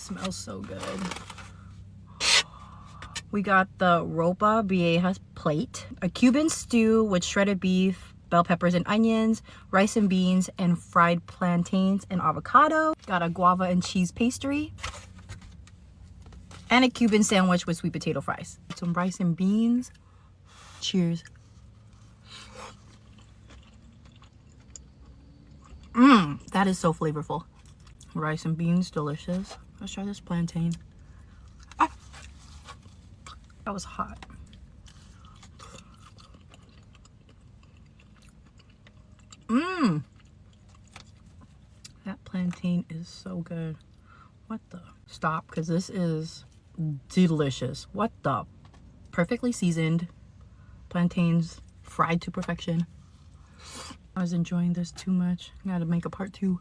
smells so good. We got the ropa vieja plate, a Cuban stew with shredded beef, bell peppers and onions, rice and beans, and fried plantains and avocado. Got a guava and cheese pastry, and a Cuban sandwich with sweet potato fries. Some rice and beans. Cheers. That is so flavorful. Rice and beans, delicious. Let's try this plantain. Ah, that was hot. That plantain is so good. What the? Stop, because this is delicious. What the? Perfectly seasoned plantains, fried to perfection. I was enjoying this too much. I gotta make a part 2.